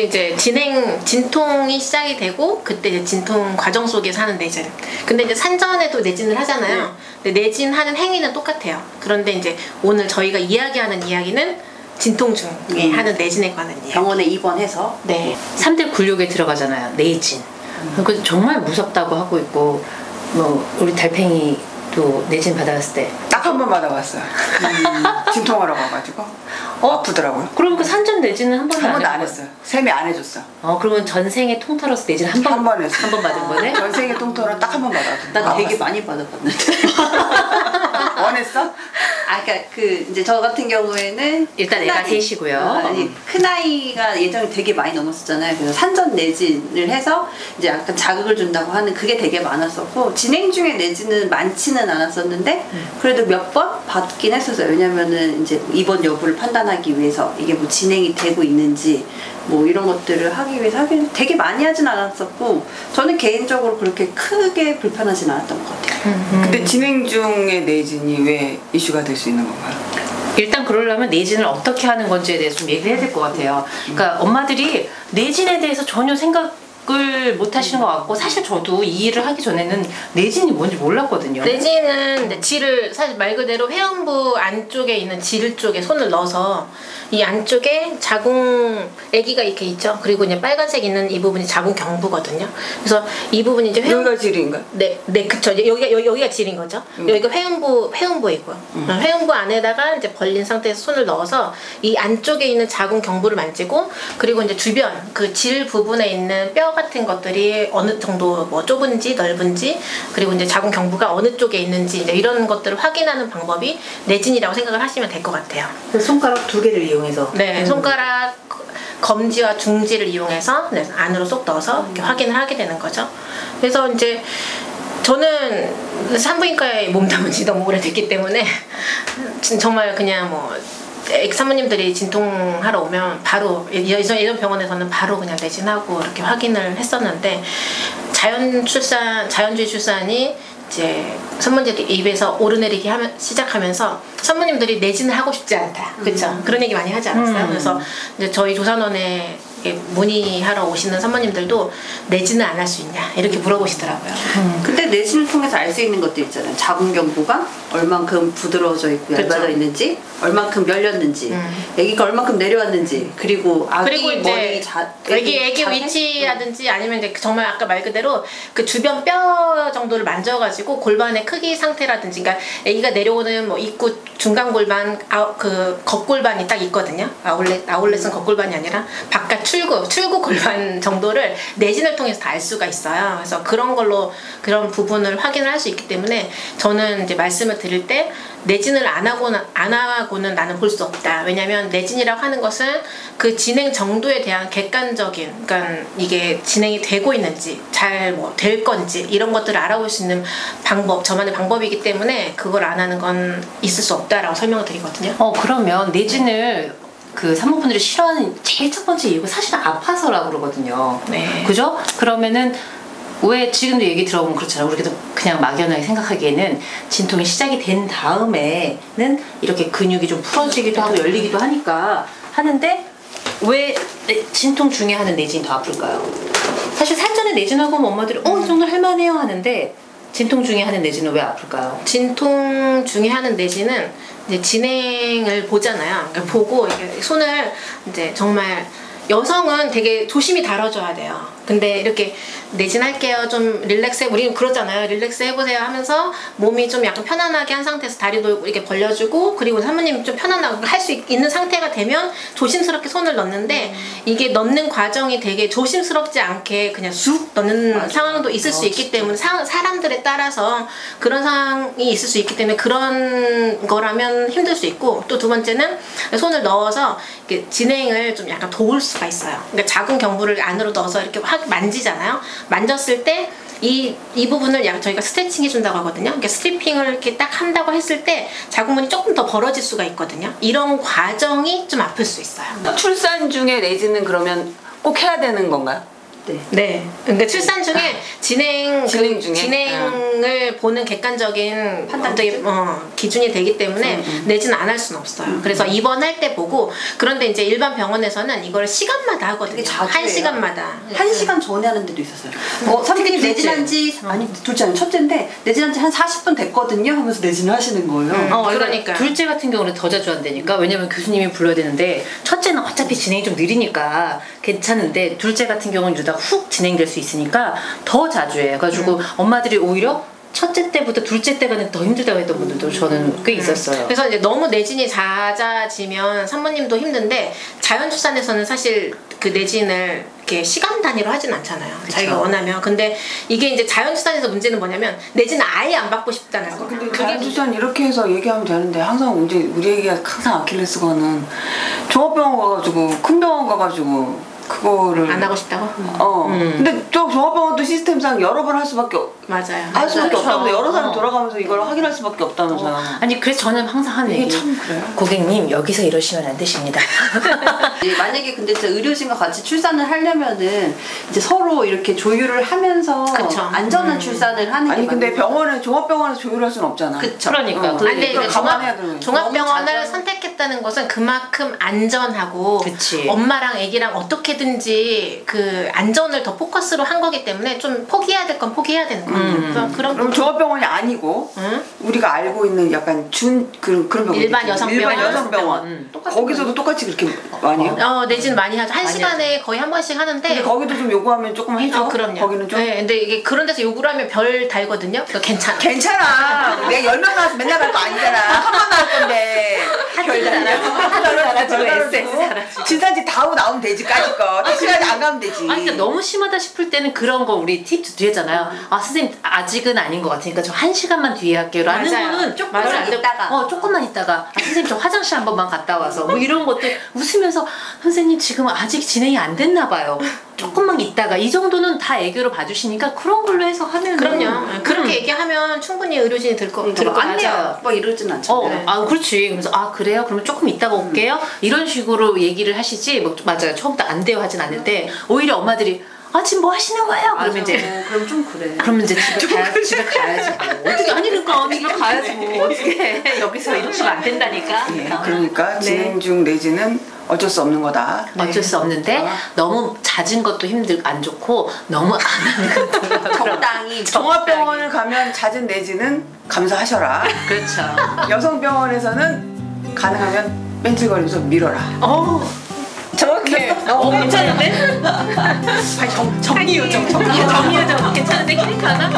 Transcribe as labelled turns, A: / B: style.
A: 이제 진통이 시작이 되고 그때 이제 진통 과정 속에서 하는 내진. 근데 이제 산전에도 내진을 하잖아요. 근데 내진하는 행위는 똑같아요. 그런데 이제 오늘 저희가 이야기하는 이야기는 진통 중에 하는 내진에 관한 이야기.
B: 병원에 입원해서.
A: 네.
C: 3대 굴욕에 들어가잖아요. 내진. 그 정말 무섭다고 하고 있고, 뭐 우리 달팽이도 내진 받아봤을 때
D: 딱 한 번 받아봤어요. 진통하러 가가지고 아프더라고요.
C: 그럼 그 산전 내진은 한 번도
D: 한 번도 안 했어요. 쌤이 안 해줬어.
C: 그러면 전생에 통틀어서 내진 한 번
D: 했어요.
C: 한 번 받은 거네?
D: 전생에 통틀어 딱 한 번 받았어.
B: 난 되게 많이 받아봤는데.
D: 원했어?
B: 그러니까 이제 저 같은 경우에는
C: 일단 애가 셋이고요.
B: 아니 큰 아이가 예전에 되게 많이 넘었었잖아요. 그래서 산전 내진을 해서 이제 약간 자극을 준다고 하는 그게 되게 많았었고, 진행 중에 내진은 많지는 않았었는데 그래도 몇 번 받긴 했었어요. 왜냐면은 이제 입원 여부를 판단하기 위해서 이게 뭐 진행이 되고 있는지 뭐 이런 것들을 하기 위해서 하긴 되게 많이 하진 않았었고, 저는 개인적으로 그렇게 크게 불편하진 않았던 것 같아요.
D: 근데 진행 중에 내진이 왜 이슈가 될 수 있는 건가요?
C: 일단 그러려면 내진을 어떻게 하는 건지에 대해서 좀 얘기를 해야 될 것 같아요. 그러니까 엄마들이 내진에 대해서 전혀 생각을 못 하시는 것 같고, 사실 저도 이 일을 하기 전에는 내진이 뭔지 몰랐거든요.
A: 내진은 이제 질을, 사실 말 그대로 회음부 안쪽에 있는 질 쪽에 손을 넣어서 이 안쪽에 자궁 아기가 이렇게 있죠. 그리고 이제 빨간색 있는 이 부분이 자궁 경부거든요. 그래서 이 부분이 이제
D: 여기가 질인가?
A: 네, 그쵸. 여기가 질인 거죠. 여기가 회음부이고요. 회음부 안에다가 이제 벌린 상태에서 손을 넣어서 이 안쪽에 있는 자궁 경부를 만지고, 그리고 이제 주변 그 질 부분에 있는 뼈 같은 것들이 어느 정도 뭐 좁은지 넓은지, 그리고 이제 자궁 경부가 어느 쪽에 있는지 이제 이런 것들을 확인하는 방법이 내진이라고 생각을 하시면 될 것 같아요.
C: 손가락 2개를 이용해서.
A: 네, 손가락 검지와 중지를 이용해서 안으로 쏙 넣어서 이렇게 확인을 하게 되는 거죠. 그래서 이제 저는 산부인과에 몸담은 지 너무 오래됐기 때문에 정말 그냥 뭐 산모님들이 진통하러 오면 바로 예전 병원에서는 바로 그냥 내진하고 이렇게 확인을 했었는데, 자연주의 출산이 이제 산모님들이 입에서 오르내리기 시작하면서 산모님들이 내진을 하고 싶지 않다. 그렇죠? 그런 얘기 많이 하지 않았어요? 그래서 이제 저희 조산원에 문의하러 오시는 산모님들도 내진을 안 할 수 있냐 이렇게 물어보시더라고요.
B: 근데 내진을 통해서 알 수 있는 것들 있잖아요. 자궁 경부가 얼만큼 부드러워져 있고 얇아져 있는지, 얼만큼 열렸는지, 아기가 얼만큼 내려왔는지, 그리고 아기 머리
A: 아기 위치라든지 아니면 이제 정말 아까 말 그대로 그 주변 뼈 정도를 만져가지고 골반의 크기 상태라든지, 그러니까 아기가 내려오는 뭐 입구 중간 골반, 그 겉골반이 딱 있거든요. 아울렛은 겉골반이 아니라 바깥 출구 골반 정도를 내진을 통해서 다 알 수가 있어요. 그래서 그런 부분을 확인을 할 수 있기 때문에 저는 이제 말씀을 드릴 때 내진을 안 하고는 나는 볼 수 없다. 왜냐면 내진이라고 하는 것은 그 진행 정도에 대한 객관적인, 그러니까 이게 진행이 되고 있는지, 잘 뭐 될 건지 이런 것들을 알아볼 수 있는 저만의 방법이기 때문에 그걸 안 하는 건 있을 수 없다라고 설명을 드리거든요.
C: 그러면 내진을 그 산모분들이 싫어하는 제일 첫 번째 이유가 사실은 아파서라고 그러거든요.
A: 네.
C: 그죠? 그러면은 왜 지금도 얘기 들어보면 그렇잖아요. 우리가 그냥 막연하게 생각하기에는 진통이 시작이 된 다음에는 이렇게 근육이 좀 풀어지기도 하고 열리기도 하는데 왜 진통 중에 하는 내진이 더 아플까요? 사실 살전에 내진하고 하면 엄마들이 이 정도 할만해요 하는데, 진통 중에 하는 내진은 왜 아플까요?
A: 진통 중에 하는 내진은 이제 진행을 보잖아요. 그러니까 보고 이렇게 손을 이제 정말 여성은 되게 조심히 다뤄줘야 돼요. 근데 이렇게 내진할게요, 좀 릴렉스, 우리는 그러잖아요. 릴렉스 해보세요 하면서 몸이 좀 약간 편안하게 한 상태에서 다리도 이렇게 벌려주고, 그리고 산모님이 좀 편안하게 할 수 있는 상태가 되면 조심스럽게 손을 넣는데, 이게 넣는 과정이 되게 조심스럽지 않게 그냥 쑥 넣는 상황도 있을 수 있기 때문에, 사람들에 따라서 그런 상황이 있을 수 있기 때문에 그런 거라면 힘들 수 있고, 또 두 번째는 손을 넣어서 이렇게 진행을 좀 약간 도울 수가 있어요. 그러니까 자궁 경부를 안으로 넣어서 이렇게 만지잖아요. 만졌을 때 이 부분을 저희가 스트레칭 해준다고 하거든요. 그러니까 스트리핑을 이렇게 딱 한다고 했을 때 자궁문이 조금 더 벌어질 수가 있거든요. 이런 과정이 좀 아플 수 있어요.
D: 출산 중에 내진은 그러면 꼭 해야 되는 건가요?
B: 네.
A: 네. 그러니까 출산 중에 진행
D: 중에?
A: 진행을 보는 객관적인 기준이 되기 때문에 내지는 안 할 수는 없어요. 그래서 입원할 때 보고 그런데 이제 일반 병원에서는 이걸 시간마다 하거든요.
B: 되게 자주
A: 한
B: 해요.
A: 시간마다.
B: 1시간 전에 하는 데도 있었어요. 선생님 내진한 지 아니 둘째 아니 첫째인데 내진한 지 한 40분 됐거든요 하면서 내진을 하시는 거예요.
A: 그러니까.
C: 둘째 같은 경우는 더 자주 한다니까. 왜냐면 교수님이 불러야 되는데 첫째는 어차피 진행이 좀 느리니까 괜찮은데 둘째 같은 경우는 이러다 훅 진행될 수 있으니까 더 자주 해요. 그래가지고 엄마들이 오히려 첫째 때보다 둘째 때가 더 힘들다고 했던 분들도 저는 꽤 있었어요.
A: 그래서 이제 너무 내진이 잦아지면 산모님도 힘든데 자연 출산에서는 사실 그 내진을 이렇게 시간 단위로 하진 않잖아요. 그쵸. 자기가 원하면. 근데 이게 이제 자연 출산에서 문제는 뭐냐면 내진을 아예 안 받고 싶다는 거.
D: 근데 자연출산 이렇게 해서 얘기하면 되는데 항상 우리 얘기가 항상 아킬레스건은 종합병원 가가지고 큰 병원 가가지고 그거를
A: 안 하고 싶다고?
D: 근데 또 종합병원도 시스템상 여러 번 할 수밖에
A: 맞아요.
D: 할 수밖에
C: 그렇죠.
D: 없다면서 여러 사람 돌아가면서 이걸 확인할 수밖에 없다면서요.
C: 아니 그래서 저는 항상 하는
D: 이게
C: 얘기
D: 참 그래요.
C: 고객님 여기서 이러시면 안 되십니다.
B: 만약에 근데 진짜 의료진과 같이 출산을 하려면은 이제 서로 이렇게 조율을 하면서
A: 그쵸.
B: 안전한 출산을 하는 게
D: 아니 근데
B: 맞는 것
D: 병원에 종합병원에서 조율할 수는 없잖아.
B: 그쵸.
C: 그러니까
A: 아니, 근데
D: 그걸
A: 이제
D: 감안해야 되는 거예요.
A: 종합병원을
B: 너무
A: 선택했다는 것은 그만큼 안전하고
C: 그치.
A: 엄마랑 아기랑 어떻게든지 그 안전을 더 포커스로 한 거기 때문에 좀 포기해야 될 건 포기해야 되는 거예요. 그런
D: 그럼 종합병원이 아니고 우리가 알고 있는 약간 그런 병원
A: 일반 여성병원?
D: 일반 여성병원 거기서도 똑같이 그렇게 많이 해요?
A: 내진 많이 하죠. 한 시간에 거의 한 번씩 하는데.
D: 근데 거기도 좀 요구하면 조금 해줘?
A: 그럼요.
D: 거기는 좀?
A: 네, 근데 이게 그런 데서 요구를 하면 별 달거든요. 그러니까 괜찮아.
D: 괜찮아. 내가 10명 나와서 맨날 갈 거 아니잖아. 한 번 나올 건데. 별 달아주고 진단지 다 하고 나오면 되지, 까짓 거. 택시까지 안 가면 되지.
C: 아니, 그러니까 너무 심하다 싶을 때는 그런 거 우리 팁 드리잖아요. 아 선생님 아직은 아닌 것 같으니까 저 1시간만 뒤에 할게요 라는
A: 맞아요.
C: 거는
A: 맞아요.
B: 있다가
C: 조금만 있다가 아, 선생님 저 화장실 한 번만 갔다 와서 뭐 이런 것들 웃으면서 선생님 지금 아직 진행이 안 됐나 봐요. 조금만 있다가 이 정도는 다 애교로 봐주시니까 그런 걸로 해서 하면
A: 그럼요. 그렇게 얘기하면 충분히 의료진이 들 거 같아요.
B: 안돼요. 뭐 이러진 않잖아요.
C: 아 그렇지. 그러면서 아 그래요? 그러면 조금 이따가 올게요. 이런 식으로 얘기를 하시지. 뭐 맞아요. 처음부터 안 돼요 하진 않는데 오히려 엄마들이 아 지금 뭐 하시는 거예요? 그러면 이제
B: 그럼 좀 그래.
C: 그러면 이제 집에 가야지. 뭐. 어떻게 아니 그러니까 집에 가야지 뭐 어떻게 여기서 이러시면 안 된다니까.
D: 그러니까 진행 중 내지는 어쩔 수 없는 거다.
C: 어쩔 수 없는데 너무 잦은 것도 안 좋고 너무 안 하는 것도
B: 적당히.
D: 종합병원을 가면 잦은 내지는 감사하셔라.
C: 그렇죠.
D: 여성병원에서는 가능하면 뺀질거리면서 밀어라.
A: 정확해.
C: 괜찮은데?
D: 정리 요정.
C: 정리요정 괜찮은데 클릭 하나?